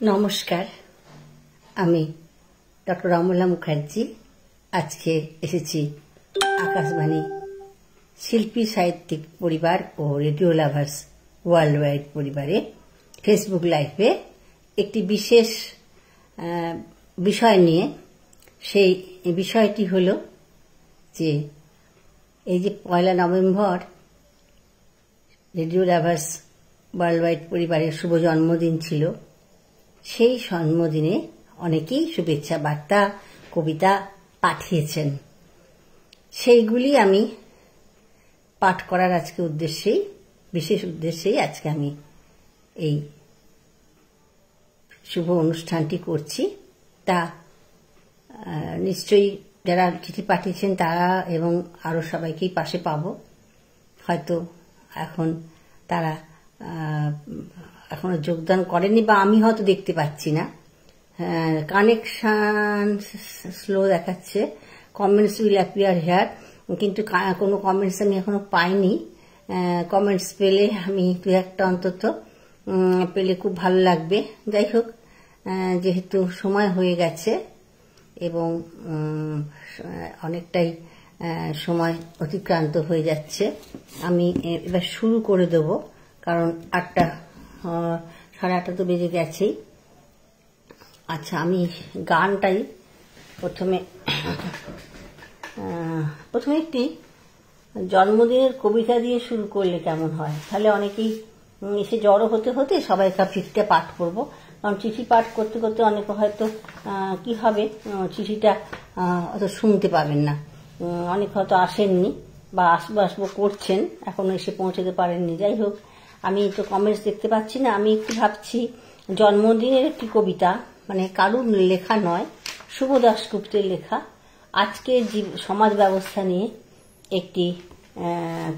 নমস্কার, আমি ডক্টর অমলা মুখার্জি আজকে এসেছি আকাশবাণী শিল্পী সাহিত্যিক পরিবার ও রেডিও লাভার্স ওয়ার্ল্ড ওয়াইড পরিবারে ফেসবুক লাইভে একটি বিশেষ বিষয় নিয়ে। সেই বিষয়টি হল যে এই যে 1 November radio lovers world wide পরিবারের শুভ জন্মদিন ছিল। সেই জন্মদিনে অনেকেই শুভেচ্ছা বার্তা কবিতা পাঠিয়েছেন। সেইগুলি আমি পাঠ করার আজকে বিশেষ উদ্দেশ্যেই আজকে আমি এই শুভ অনুষ্ঠানটি করছি। তা নিশ্চয়ই যারা চিঠি পাঠিয়েছেন তারা এবং আরো সবাইকেই পাশে পাবো। হয়তো এখন তারা এখনো যোগদান করেনি বা আমি হয়তো দেখতে পাচ্ছি না। কানেকশন স্লো দেখাচ্ছে, কমেন্টস উইল অ্যাপিয়ার হেয়ার, কিন্তু কোনো কমেন্টস আমি এখনো পাইনি। কমেন্টস পেলে আমি দু একটা অন্তত পেলে খুব ভালো লাগবে। যাই হোক, যেহেতু সময় হয়ে গেছে এবং অনেকটাই সময় অতিক্রান্ত হয়ে যাচ্ছে, আমি এবার শুরু করে দেব, কারণ 8:30 তো বেজে গেছেই। আচ্ছা, আমি গানটাই প্রথমে একটি জন্মদিনের কবিতা দিয়ে শুরু করলে কেমন হয়? তাহলে অনেকেই এসে জড়ো হতে হতে সবাই চিঠিটা পাঠ করব। কারণ চিঠি পাঠ করতে করতে অনেকে হয়তো কি হবে, চিঠিটা অত শুনতে পাবেন না। অনেক হয়তো আসেননি বা আসবো করছেন, এখনো এসে পৌঁছতে পারেননি। যাই হোক, আমি তো কমেন্টস দেখতে পাচ্ছি না। আমি একটু ভাবছি জন্মদিনের একটি কবিতা, মানে কারুর লেখা নয়, শুভ দাশগুপ্তের লেখা, আজকের সমাজ ব্যবস্থা নিয়ে একটি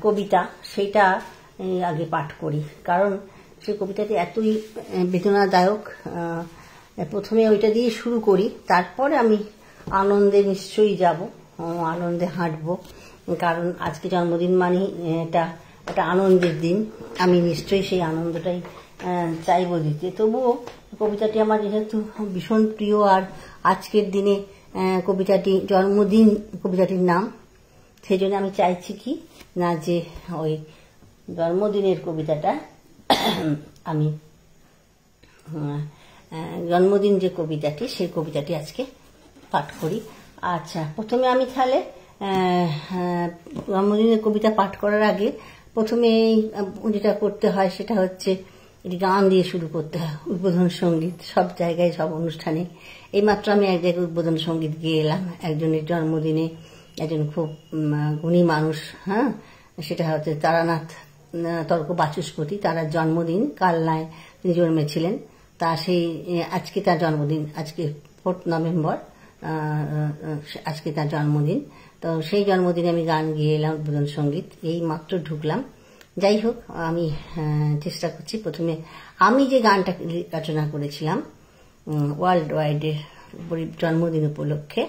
কবিতা, সেটা আগে পাঠ করি। কারণ সেই কবিতাটি এতই বেদনাদায়ক। প্রথমে ওইটা দিয়ে শুরু করি, তারপরে আমি আনন্দে নিশ্চয়ই যাব, আনন্দে হাঁটবো। কারণ আজকে জন্মদিন মানে এটা একটা আনন্দের দিন, আমি নিশ্চয়ই সেই আনন্দটাই চাইব দিতে। তবুও কবিতাটি আমার যেহেতু ভীষণ প্রিয়, আর আজকের দিনে কবিতাটি জন্মদিন কবিতাটির নাম, সেই জন্য আমি চাইছি কি না যে ওই জন্মদিনের কবিতাটা আমি জন্মদিন যে কবিতাটি, সেই কবিতাটি আজকে পাঠ করি। আচ্ছা, প্রথমে আমি তাহলে জন্মদিনের কবিতা পাঠ করার আগে প্রথমে যেটা করতে হয় সেটা হচ্ছে একটি গান দিয়ে শুরু করতে হয়, উদ্বোধন সঙ্গীত। সব জায়গায় সব অনুষ্ঠানে, এইমাত্র আমি এক জায়গায় উদ্বোধন সঙ্গীত গিয়ে এলাম একজনের জন্মদিনে, একজন খুব গুণী মানুষ, সেটা হচ্ছে তারানাথ তর্ক বাচস্পতি, তার জন্মদিন কালনায় তিনি জন্মেছিলেন। তা সেই আজকে তার জন্মদিন, আজকে 4 নভেম্বর, আজকে তার জন্মদিন। তো সেই জন্মদিনে আমি গান গিয়ে এলাম, উদ্বোধন সঙ্গীত, এই মাত্র ঢুকলাম। যাই হোক, আমি চেষ্টা করছি প্রথমে আমি যে গানটা রচনা করেছিলাম ওয়ার্ল্ড ওয়াইডের জন্মদিন উপলক্ষে,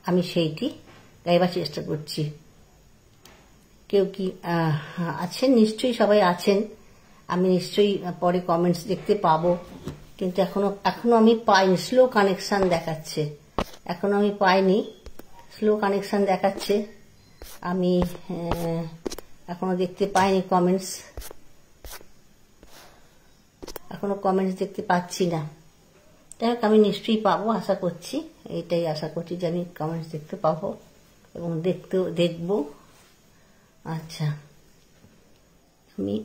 আমি সেইটি গাইবার চেষ্টা করছি। কেউ কি আছেন? নিশ্চয়ই সবাই আছেন। আমি নিশ্চয়ই পরে কমেন্টস দেখতে পাবো, কিন্তু এখনো আমি পাইনি। স্লো কানেকশন দেখাচ্ছে, এখনো আমি পাইনি। স্লো কানেকশন দেখাচ্ছে, আমি এখনো দেখতে পাইনি কমেন্টস, এখনো কমেন্টস দেখতে পাচ্ছি না। যাই হোক, আমি নিশ্চয়ই পাবো, আশা করছি, এইটাই আশা করছি যে আমি কমেন্টস দেখতে পাবো এবং দেখবো। আচ্ছা, আমি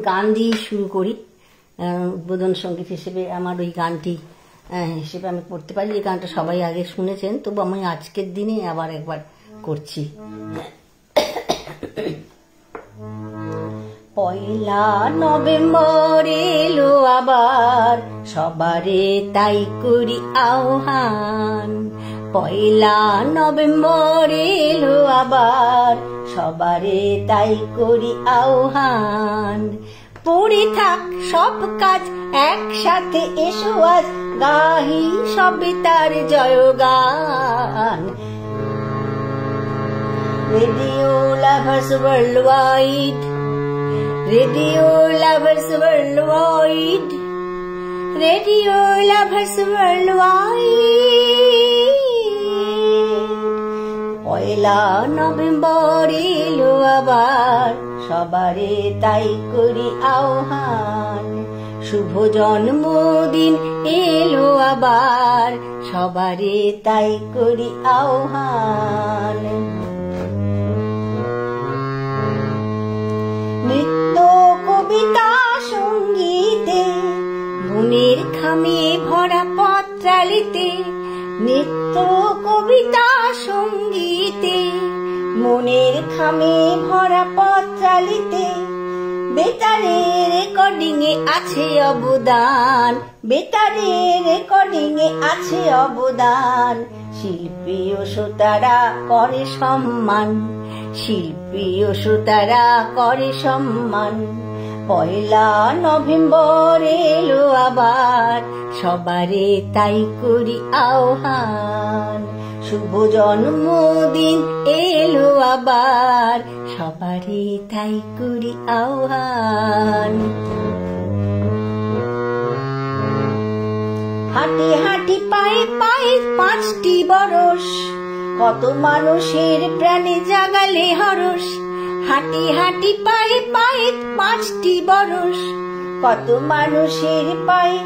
গান দিয়ে শুরু করি। উদ্বোধন সঙ্গীত হিসেবে আমার ওই গানটি হিসেবে আমি করতে পারি। এই গানটা সবাই আগে শুনেছেন, তবু আমি আজকের দিনে আবার একবার করছি। 1 নভেম্বর এলো আবার, সবারে তাই করি আহ্বান। 1 নভেম্বর এলো আবার, সবারে তাই করি আহ্বান। পড়ে থাক সব কাজ একসাথে, এসো আজ গাহি সবে তার জয়গান। Radio lovers world wide, radio lovers world wide, radio lovers worldwide. পয়লা নভেম্বর এলো আবার, সবারে তাই করি আহ্বান। শুভ জন্মদিন এলো আবার, সবারে তাই করি আহ্বান। নৃত্য কবিতা সঙ্গীতে, মনের খামে ভরা পত্রালিতে। নৃত্য কবিতা সঙ্গীতে, মনের খামে ভরা পত্রালিতে। বেতারের রেকর্ডিং এ আছে অবদান, বেতারের রেকর্ডিং এ আছে অবদান। শিল্পী ও শ্রোতারা করে সম্মান, শিল্পী ও শ্রোতারা করে সম্মান। পয়লা নভেম্বর এলো আবার, সবারে তাই করি আহ্বান। শুভ জন্মদিন এলো আবার, সবারে তাই করি আহ্বান। হাঁটি হাঁটি পায়ে পায়ে 5টি বরষ, কত মানুষের প্রাণে জাগালে হরস। হাঁটি হাঁটি পায়ে পায়ে 5টি বরষ, কত মানুষের পায়ে,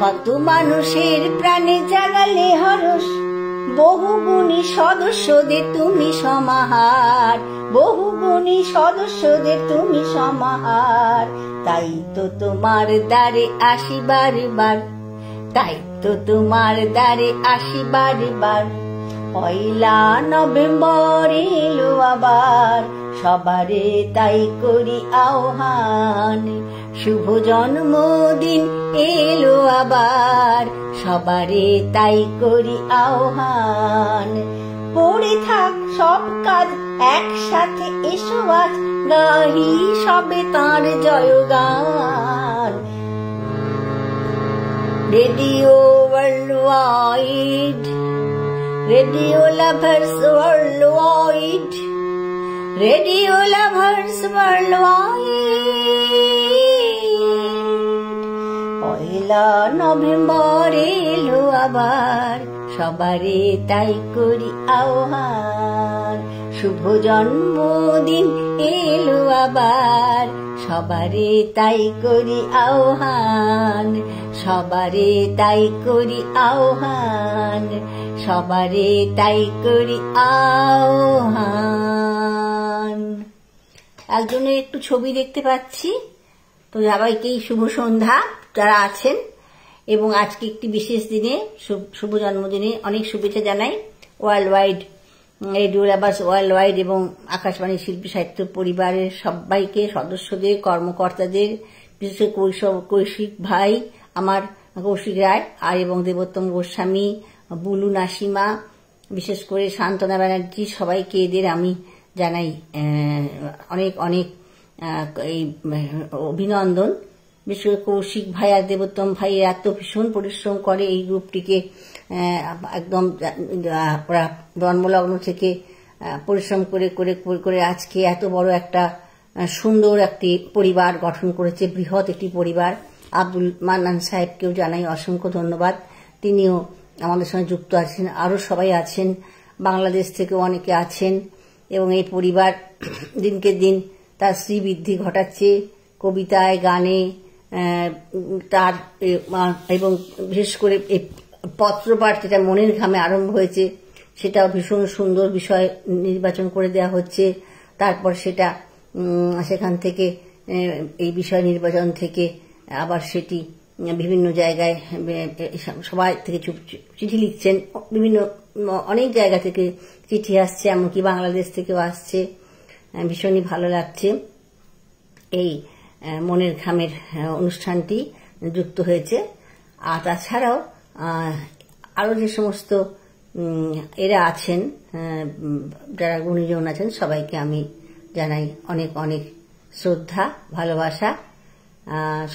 কত মানুষের প্রাণে জাগালে হরস। বহুগুণী সদস্যদের তুমি সমাহার, বহুগুণী সদস্যদের তুমি সমাহার। তাই তো তোমার দ্বারে আসি বারবার, তাই তো তোমার দ্বারে আসি বারবার। পয়লা নভেম্বর এলো আবার, সবারে তাই করি আহ্বান। শুভ জন্মদিন এলো আবার, সবারে তাই করি আহ্বান। পড়ে থাক সব কাজ একসাথে, এসো আজ গাহি সবে তাঁর জয়গান। Radio worldwide, radio lovers worldwide, radio lovers worldwide. পয়লা নভেম্বর এলো আবার, সবারে তাই করি আহ্বান। শুভ জন্মদিন এলো আবার, সবারে তাই করি আহ্বান। সবারে তাই করি আহ্বান, সবারে তাই করি আহ্বান। একজনের একটু ছবি দেখতে পাচ্ছি। তো সবাইকেই শুভ সন্ধ্যা যারা আছেন, এবং আজকে একটি বিশেষ দিনে শুভ জন্মদিনে অনেক শুভেচ্ছা জানাই world wide, radio lovers world wide এবং আকাশবাণী শিল্পী সাহিত্য পরিবারের সবাইকে, সদস্যদের, কর্মকর্তাদের, বিশেষ করে কৌশিক ভাই, আমার কৌশিক রায় আর এবং দেবোত্তম গোস্বামী, বুলু নাসিমা, বিশেষ করে সান্ত্বনা ব্যানার্জি, সবাইকে এদের আমি জানাই অনেক অনেক এই অভিনন্দন। বিশেষ করে কৌশিক ভাই আর দেবোত্তম ভাই এত ভীষণ পরিশ্রম করে এই গ্রুপটিকে, একদম ওরা জন্মলগ্ন থেকে পরিশ্রম করে করে করে আজকে এত বড় একটা সুন্দর একটি পরিবার গঠন করেছে, বৃহৎ একটি পরিবার। আব্দুল মান্নান সাহেবকেও জানাই অসংখ্য ধন্যবাদ, তিনিও আমাদের সঙ্গে যুক্ত আছেন। আরও সবাই আছেন, বাংলাদেশ থেকেও অনেকে আছেন, এবং এই পরিবার দিনকে দিন তার শ্রীবৃদ্ধি ঘটাচ্ছে কবিতায়, গানে, তার এবং বিশেষ করে এই পত্রপাঠ যেটা মনের ঘামে আরম্ভ হয়েছে সেটাও ভীষণ সুন্দর বিষয় নির্বাচন করে দেওয়া হচ্ছে। তারপর সেটা সেখান থেকে এই বিষয় নির্বাচন থেকে আবার সেটি বিভিন্ন জায়গায় সবাই থেকে চিঠি লিখছেন, বিভিন্ন অনেক জায়গা থেকে চিঠি আসছে, এমনকি বাংলাদেশ থেকেও আসছে। ভীষণই ভালো লাগছে এই মনের ঘামের অনুষ্ঠানটি যুক্ত হয়েছে। আর তাছাড়াও আরও যে সমস্ত এরা আছেন, যারা গুণীজন আছেন, সবাইকে আমি জানাই অনেক অনেক শ্রদ্ধা, ভালোবাসা।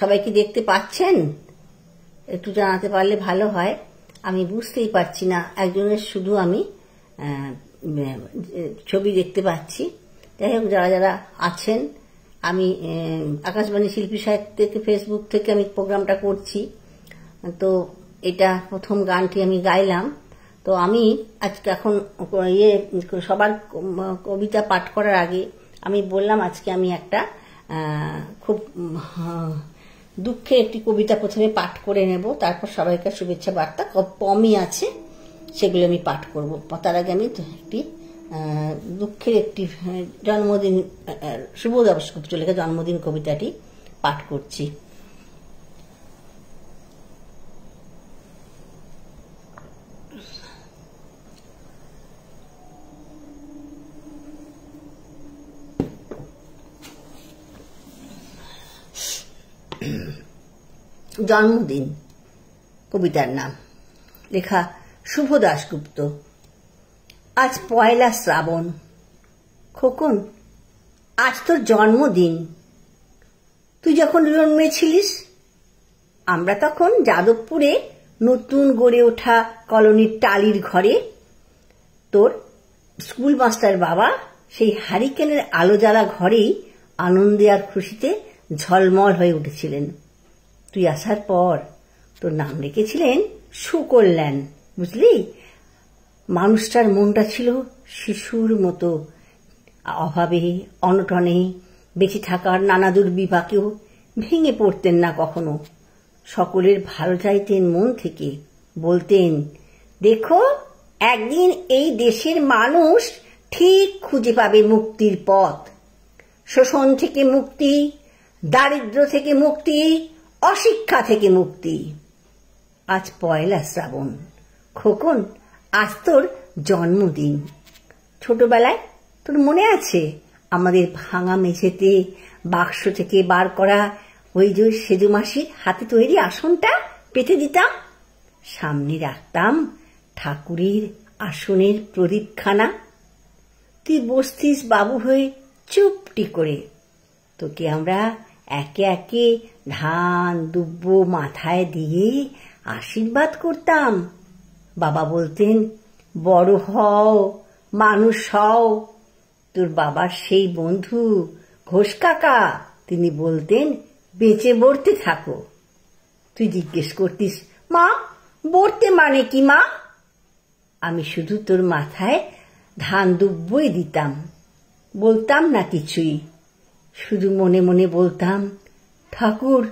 সবাইকে দেখতে পাচ্ছেন? একটু জানাতে পারলে ভালো হয়, আমি বুঝতেই পারছি না। একজনের শুধু আমি ছবি দেখতে পাচ্ছি। যাই হোক, যারা যারা আছেন আমি আকাশবাণী শিল্পী সাহিত্যে ফেসবুক থেকে আমি প্রোগ্রামটা করছি। তো এটা প্রথম গানটি আমি গাইলাম। তো আমি আজকে এখন সবার কবিতা পাঠ করার আগে আমি বললাম আজকে আমি একটা খুব দুঃখের একটি কবিতা প্রথমে পাঠ করে নেব, তারপর সবাইকে শুভেচ্ছা বার্তা কমই আছে সেগুলো আমি পাঠ করব। তার আগে আমি একটি দুঃখের একটি জন্মদিন শুভ দাশগুপ্ত লেখা জন্মদিন কবিতাটি পাঠ করছি। জন্মদিন কবিতার নাম, লেখা শুভ দাশগুপ্ত। আজ পয়লা শ্রাবণ, খোকন আজ তোর জন্মদিন। তুই যখন জন্মেছিলিস আমরা তখন যাদবপুরে নতুন গড়ে ওঠা কলোনির টালির ঘরে তোর স্কুল মাস্টার বাবা সেই হারিকেনের আলো জ্বালা ঘরেই আনন্দে আর খুশিতে ঝলমল হয়ে উঠেছিলেন। তুই আসার পর তোর নাম রেখেছিলেন সুকল্যাণ। বুঝলি, মানুষটার মনটা ছিল শিশুর মতো, অভাবে অনটনে বেঁচে থাকার নানা দুর্বিপাকেও ভেঙে পড়তেন না কখনো। সকলের ভালো চাইতেন মন থেকে, বলতেন দেখো একদিন এই দেশের মানুষ ঠিক খুঁজে পাবে মুক্তির পথ, শোষণ থেকে মুক্তি, দারিদ্র থেকে মুক্তি, অশিক্ষা থেকে মুক্তি। আজ পয়লা শ্রাবণ, খোকন আজ তোর জন্মদিন। ছোটবেলায় তোর মনে আছে আমাদের ভাঙা মেঝেতে বাক্স থেকে বার করা ওই যে সেজু মাসির হাতে তৈরি আসনটা পেতে দিতাম, সামনে রাখতাম ঠাকুরের আসনের প্রদীপখানা। তুই বসতিস বাবু হয়ে চুপটি করে, তোকে আমরা একে একে ধান দুব্ব মাথায় দিয়ে আশীর্বাদ করতাম। বাবা বলতেন বড় হও, মানুষ হও। তোর বাবার সেই বন্ধু ঘোষ কাকা, তিনি বলতেন বেঁচে বড়তে থাকো। তুই জিজ্ঞেস করতিস মা বড়তে মানে কি মা? আমি শুধু তোর মাথায় ধান দুব্বই দিতাম, বলতাম না কিছুই, শুধু মনে মনে বলতাম ঠাকুর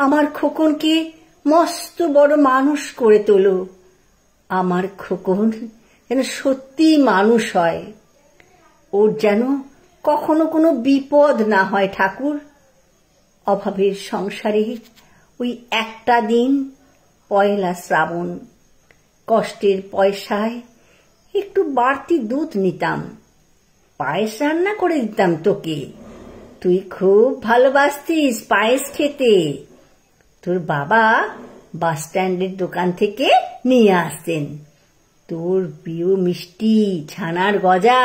আমার খোকনকে মস্ত বড় মানুষ করে তোলো, আমার খোকন যেন সত্যি মানুষ হয়, ওর যেন কখনো কোনো বিপদ না হয় ঠাকুর। অভাবের সংসারে ওই একটা দিন পয়লা শ্রাবণ, কষ্টের পয়সায় একটু বাড়তি দুধ নিতাম, পায়েস রান্না করে দিতাম তোকে। তুই খুব ভালোবাসতিস পায়েস খেতে। তোর বাবা বাস স্ট্যান্ডের দোকান থেকে নিয়ে আসতেন তোর প্রিয় মিষ্টি ছানার গজা।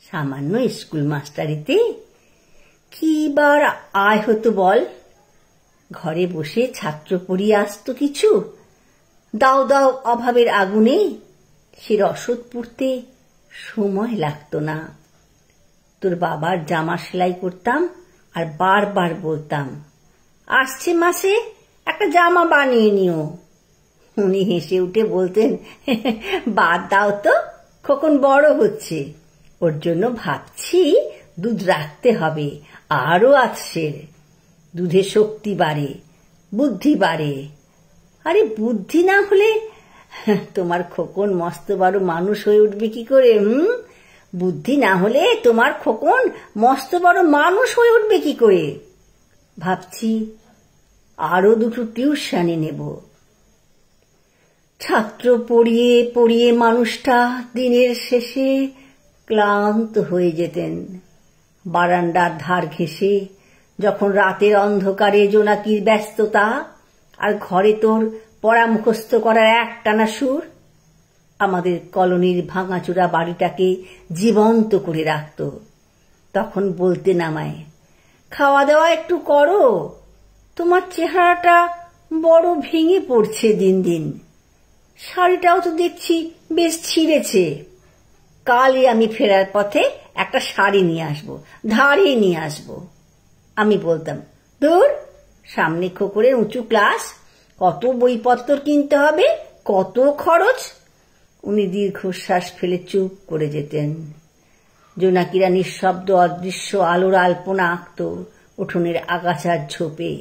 সামান্য স্কুল মাস্টারিতে কি বার আয় হতো বল? ঘরে বসে ছাত্র পড়িয়ে আসতো কিছু, দাও দাও অভাবের আগুনে সে রসদ পুড়তে সময় লাগতো না। তোর বাবার জামা সেলাই করতাম আর বারবার বলতাম আসছে মাসে একটা জামা বানিয়ে নিও। উনি হেসে উঠে বলতেন বাদ দাও তো, খোকন বড় হচ্ছে, ওর জন্য ভাবছি দুধ রাখতে হবে, আরো আছে, দুধে শক্তি বাড়ে, বুদ্ধি বাড়ে। আরে বুদ্ধি না হলে তোমার খোকন মস্ত বড় মানুষ হয়ে উঠবে কি করে? বুদ্ধি না হলে তোমার খোকন মস্ত বড় মানুষ হয়ে উঠবে কি করে? ভাবছি আরো দুটো টিউশনি নেব। ছাত্র পড়িয়ে পড়িয়ে মানুষটা দিনের শেষে ক্লান্ত হয়ে যেতেন। বারান্দার ধার ঘেঁষে যখন রাতের অন্ধকারে জোনাকির ব্যস্ততা আর ঘরে তোর পড়া মুখস্থ করার একটানা সুর আমাদের কলোনির ভাঙাচোরা বাড়িটাকে জীবন্ত করে রাখত। তখন বলতে নামায় খাওয়া দাওয়া একটু করো, তোমার চেহারাটা বড় ভেঙে পড়ছে দিন দিন, শাড়িটাও তো দেখছি বেশ ছিঁড়েছে। কালই আমি ফেরার পথে একটা শাড়ি নিয়ে আসবো, ধারে নিয়ে আসবো। আমি বলতাম, ধুর, সামনে খোকরের উঁচু ক্লাস, কত বইপত্র কিনতে হবে, কত খরচ। উনি দীর্ঘশ্বাস ফেলে চুপ করে যেতেন। জোনাকিরা নিঃশব্দ অদৃশ্য আলোর আলপনা আঁকত উঠোনের আগাছার ঝোপে।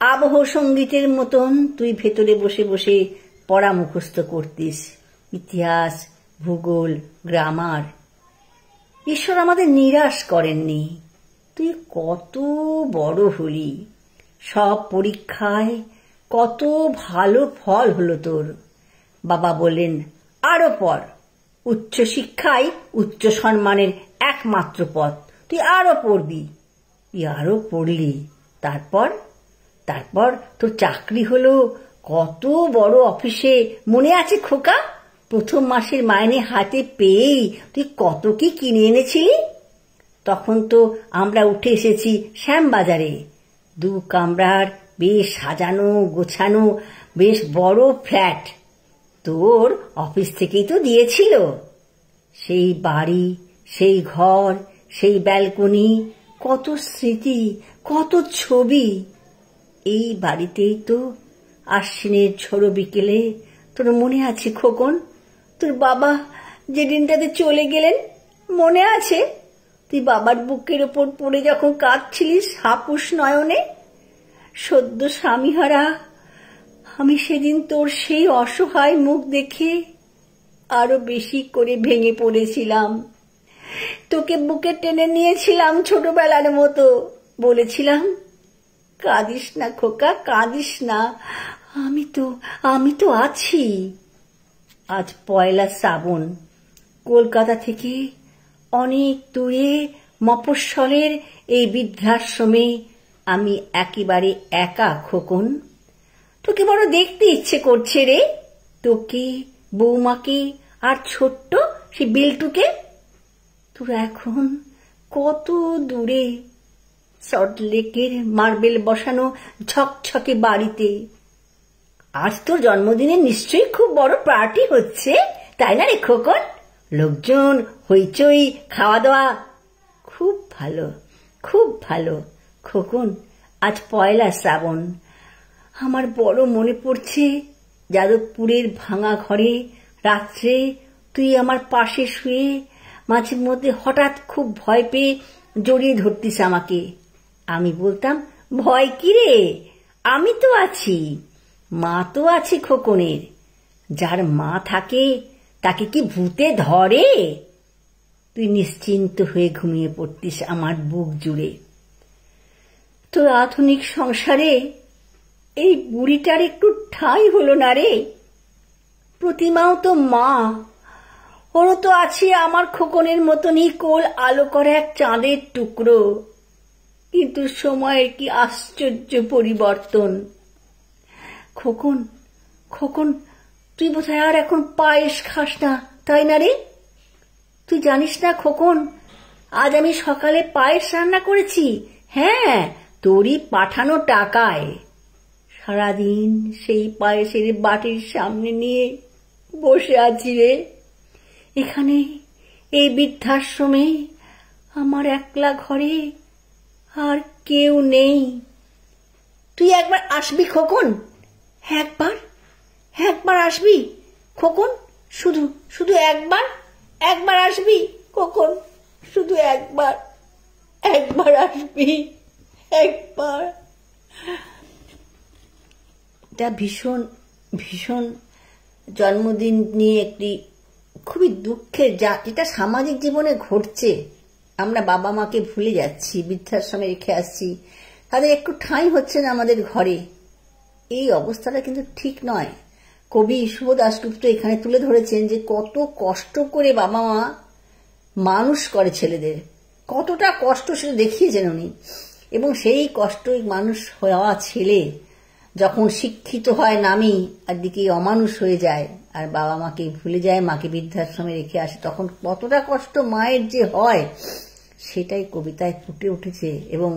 আবহ সঙ্গীতের মতন তুই ভেতরে বসে বসে পড়া মুখস্থ করতিস, ইতিহাস, ভূগোল, গ্রামার। ঈশ্বর আমাদের নিরাশ করেননি। তুই কত বড় হলি, সব পরীক্ষায় কত ভালো ফল হলো তোর। বাবা বললেন, আরো পড়, উচ্চশিক্ষাই উচ্চ সম্মানের একমাত্র পথ, তুই আরো পড়বি। তুই আরো পড়লি, তারপর তারপর তোর চাকরি হলো কত বড় অফিসে, মনে আছে খোকা? প্রথম মাসের মাইনে হাতে পেয়েই তুই কত কি কিনে এনেছিলি। তখন তো আমরা উঠে এসেছি শ্যামবাজারে, 2 কামরার বেশ সাজানো গোছানো বেশ বড় ফ্ল্যাট। তোর অফিস থেকেই তো দিয়েছিল। সেই বাড়ি, সেই ঘর, সেই ব্যালকনি, কত স্মৃতি, কত ছবি। এই বাড়িতেই তো আশ্বিনের ঝোড়ো বিকেলে, তোর মনে আছে খোকন, তোর বাবা যেদিনটাতে চলে গেলেন, মনে আছে? তুই বাবার বুকের ওপর পড়ে যখন কাঁদছিলিস হাপুস নয়নে, সদ্য স্বামীহারা আমি সেদিন তোর সেই অসহায় মুখ দেখে আরো বেশি করে ভেঙে পড়েছিলাম। তোকে বুকে টেনে নিয়েছিলাম ছোটবেলার মতো, বলেছিলাম, কাঁদিস না খোকা, কাঁদিস না, আমি তো আছি। আজ পয়লা শ্রাবণ, কলকাতা থেকে অনেক দূরে মফস্বলের এই বৃদ্ধাশ্রমে আমি একেবারে একা খোকন। তোকে বড় দেখতে ইচ্ছে করছে রে, তোকে, বৌমাকে আর ছোট্ট সে বিল্টুকে। তোরা এখন কত দূরে, সল্টলেকের মার্বেল বসানো ঝকঝকে বাড়িতে। আজ তোর জন্মদিনে নিশ্চয়ই খুব বড় পার্টি হচ্ছে, তাই না রে খোকন? লোকজন, হইচই, খাওয়া দাওয়া। খুব ভালো, খুব ভালো খোকন। আজ পয়লা শ্রাবণ। আমার বড় মনে পড়ছে যাদবপুরের ভাঙা ঘরে রাত্রে তুই আমার পাশে শুয়ে মাঝে মধ্যে হঠাৎ খুব ভয় পেয়ে জড়িয়ে ধরতিস আমাকে। আমি বলতাম, ভয় কি রে, আমি তো আছি, মা তো আছে খোকনের। যার মা থাকে তাকে কি ভূতে ধরে? তুই নিশ্চিন্ত হয়ে ঘুমিয়ে পড়তিস আমার বুক জুড়ে। তোর আধুনিক সংসারে এই বুড়িটার একটু ঠাঁই হলো না রে। প্রতিমাও তো মা, ওরও তো আছে আমার খোকনের মতনই কোল আলো করা এক চাঁদের টুকরো। কিন্তু সময়ের কি আশ্চর্য পরিবর্তন। খোকন, খোকন, তুই বোধহয় আর এখন পায়েস খাস না, তাই না রে? তুই জানিস না খোকন, আজ আমি সকালে পায়েস রান্না করেছি। হ্যাঁ, তোরই পাঠানো টাকায়। সারাদিন সেই পায়েসের বাটির সামনে নিয়ে বসে আছি রে। এখানে এই বৃদ্ধাশ্রমে আমার একলা ঘরে আর কেউ নেই। তুই একবার আসবি খোকন, একবার আসবি খোকন, শুধু একবার আসবি খোকন, শুধু একবার আসবি, একবার। এটা ভীষণ ভীষণ জন্মদিন নিয়ে একটি খুবই দুঃখের, যেটা সামাজিক জীবনে ঘটছে। আমরা বাবা মাকে ভুলে যাচ্ছি, বৃদ্ধাশ্রমে রেখে আসছি, তাদের একটু ঠাঁই হচ্ছে না আমাদের ঘরে। এই অবস্থাটা কিন্তু ঠিক নয়। কবি শুভ দাশগুপ্ত এখানে তুলে ধরেছেন যে কত কষ্ট করে বাবা মা মানুষ করে ছেলেদের, কতটা কষ্ট সেটা দেখিয়েছেন উনি। এবং সেই কষ্টই মানুষ হওয়া ছেলে যখন শিক্ষিত হয় নামি আর দিকে অমানুষ হয়ে যায় আর বাবা মাকে ভুলে যায়, মাকে বৃদ্ধাশ্রমে রেখে আসে, তখন কতটা কষ্ট মায়ের যে হয় সেটাই কবিতায় ফুটে উঠেছে। এবং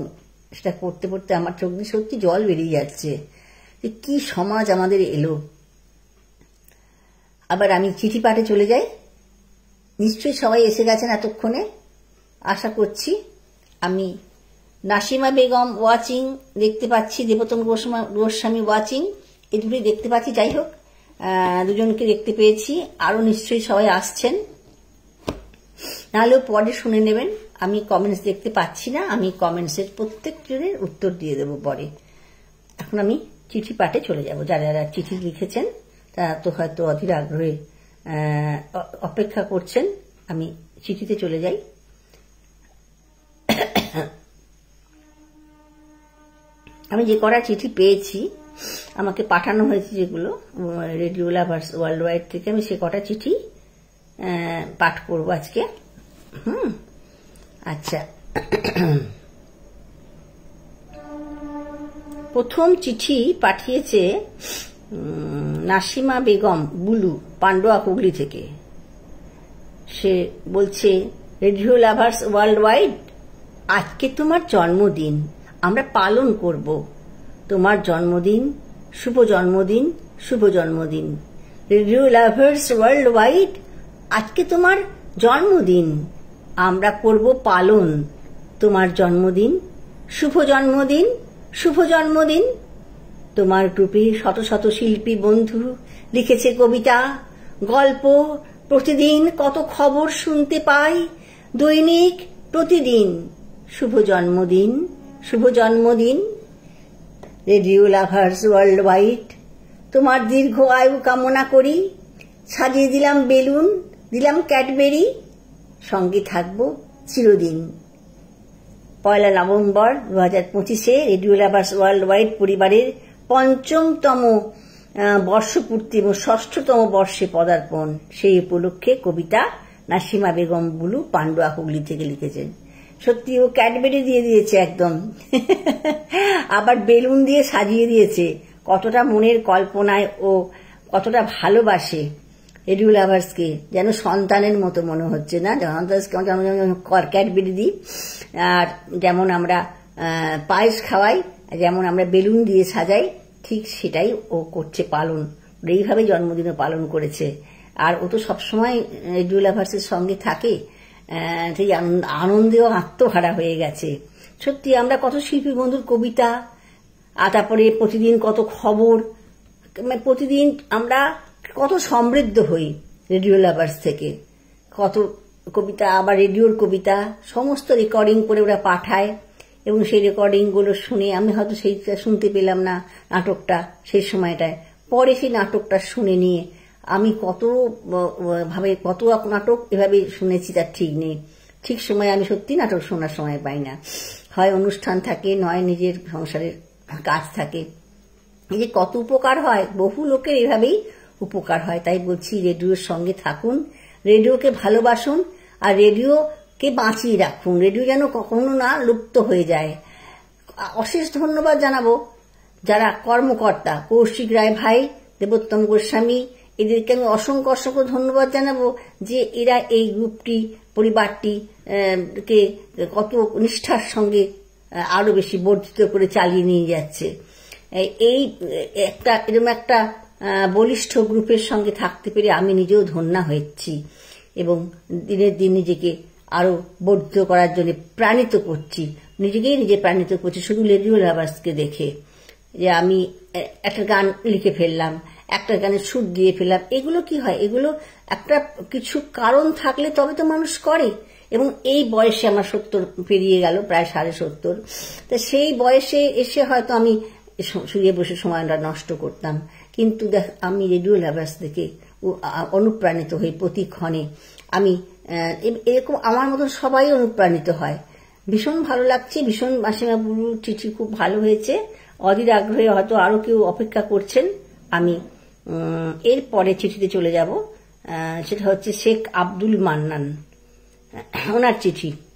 সেটা পড়তে পড়তে আমার চোখ দিয়ে সত্যি জল বেরিয়ে যাচ্ছে যে কি সমাজ আমাদের এলো। আবার আমি চিঠি পাঠে চলে যাই। নিশ্চয়ই সবাই এসে গেছেন এতক্ষণে, আশা করছি। আমি নাসিমা বেগম ওয়াচিং দেখতে পাচ্ছি, দেবতম গোস্বামী ওয়াচিং, এই দুটোই দেখতে পাচ্ছি। যাই হোক, দুজনকে দেখতে পেয়েছি, আরো নিশ্চয়ই সবাই আসছেন, নাহলেও পরে শুনে নেবেন। আমি কমেন্টস দেখতে পাচ্ছি না, আমি কমেন্টসের প্রত্যেকজনের উত্তর দিয়ে দেবো পরে। এখন আমি চিঠি পাঠে চলে যাব। যারা যারা চিঠি লিখেছেন তারা তো হয়তো অধীর আগ্রহে অপেক্ষা করছেন। আমি চিঠিতে চলে যাই। আমি যে কটা চিঠি পেয়েছি, আমাকে পাঠানো হয়েছে যেগুলো রেডিও লাভার্স ওয়ার্ল্ড ওয়াইড থেকে, আমি সে কটা চিঠি পাঠ করব আজকে। আচ্ছা, প্রথম চিঠি পাঠিয়েছে নাসিমা বেগম বুলু, পান্ডুয়া, হুগলি থেকে। সে বলছে, রেডিও লাভার্স ওয়ার্ল্ড ওয়াইড, আজকে তোমার জন্মদিন, আমরা পালন করব তোমার জন্মদিন। শুভ জন্মদিন, শুভ জন্মদিন। রেডিও লাভার্স ওয়ার্ল্ড ওয়াইড, আজকে তোমার জন্মদিন, আমরা করব পালন তোমার জন্মদিন। শুভ জন্মদিন, শুভ জন্মদিন। তোমার গ্রুপে শত শত শিল্পী বন্ধু লিখেছে কবিতা, গল্প, প্রতিদিন কত খবর শুনতে পাই, দৈনিক প্রতিদিন। শুভ জন্মদিন, শুভ জন্মদিন। রেডিও লাভার্স ওয়ার্ল্ড ওয়াইড, তোমার দীর্ঘ আয়ু কামনা করি। সাজিয়ে দিলাম বেলুন, দিলাম ক্যাডবেরি, সঙ্গে থাকবো চিরদিন। 1 নভেম্বর 2025-এ রেডিও লাভার্স ওয়ার্ল্ড ওয়াইড পরিবারের 5তম বর্ষপূর্তি এবং 6তম বর্ষে পদার্পণ। সেই উপলক্ষে কবিতা নাসিমা বেগম বুলু, পান্ডুয়া, হুগলি থেকে লিখেছেন। সত্যি ও ক্যাডবেরি দিয়ে দিয়েছে একদম, আবার বেলুন দিয়ে সাজিয়ে দিয়েছে। কতটা মনের কল্পনায় ও কতটা ভালোবাসে রেডিও লাভার্সকে, যেন সন্তানের মতো মনে হচ্ছে না? ক্যাডবেরি দিই, আর যেমন আমরা পায়েস খাওয়াই, যেমন আমরা বেলুন দিয়ে সাজাই, ঠিক সেটাই ও করছে পালন। এইভাবে জন্মদিনও পালন করেছে। আর ও তো সবসময় রেডিও লাভার্সের সঙ্গে থাকে, সেই আনন্দেও আত্মহারা হয়ে গেছে। সত্যি আমরা কত শিল্পী বন্ধুর কবিতা, আর তারপরে প্রতিদিন কত খবর, প্রতিদিন আমরা কত সমৃদ্ধ হই রেডিও লাভার্স থেকে। কত কবিতা, আবার রেডিওর কবিতা সমস্ত রেকর্ডিং করে ওরা পাঠায়, এবং সেই রেকর্ডিংগুলো শুনে আমি হয়তো সেইটা শুনতে পেলাম না, নাটকটা সেই সময়টায়, পরে সেই নাটকটা শুনে নিয়ে আমি কত নাটক এভাবে শুনেছি তার ঠিক নেই। ঠিক সময় আমি সত্যি নাটক শোনার সময় পাই না, হয় অনুষ্ঠান থাকে, নয় নিজের সংসারের কাজ থাকে। এই যে কত উপকার হয়, বহু লোকের এভাবেই উপকার হয়। তাই বলছি, রেডিওর সঙ্গে থাকুন, রেডিওকে ভালোবাসুন, আর রেডিওকে বাঁচিয়ে রাখুন। রেডিও যেন কখনো না লুপ্ত হয়ে যায়। অশেষ ধন্যবাদ জানাবো যারা কর্মকর্তা, কৌশিক রায় ভাই, দেবোত্তম গোস্বামী, এদেরকে আমি অসংখ্য অসংখ্য ধন্যবাদ জানাবো যে এরা এই গ্রুপটি, পরিবারটি কে কত নিষ্ঠার সঙ্গে আরো বেশি বর্ধিত করে চালিয়ে নিয়ে যাচ্ছে। এই এরকম একটা বলিষ্ঠ গ্রুপের সঙ্গে থাকতে পেরে আমি নিজেও ধন্য হয়েছি, এবং দিনের দিন নিজেকে আরো বর্ধিত করার জন্য প্রাণিত করছি, নিজে প্রাণিত করছি শুধু রেডিও লাভার্সকে দেখে। যে আমি একটা গান লিখে ফেললাম, একটা গানের সুর দিয়ে ফেললাম, এগুলো কি হয়? এগুলো একটা কিছু কারণ থাকলে তবে তো মানুষ করে। এবং এই বয়সে আমার 70 পেরিয়ে গেল, প্রায় 70.5। তা সেই বয়সে এসে হয়তো আমি শুয়ে বসে সময়টা নষ্ট করতাম, কিন্তু দেখ, আমি রেডিও লাভার্স দেখে অনুপ্রাণিত হই প্রতিক্ষণে। আমি এরকম আমার মতন সবাই অনুপ্রাণিত হয়। ভীষণ ভালো লাগছে, ভীষণ। নাসিমা বুলুর চিঠি খুব ভালো হয়েছে, অধীর আগ্রহে হয়তো আরো কেউ অপেক্ষা করছেন। আমি এর পরে চিঠিতে চলে যাব, সেটা হচ্ছে শেখ আব্দুল মান্নান, ওনার চিঠি।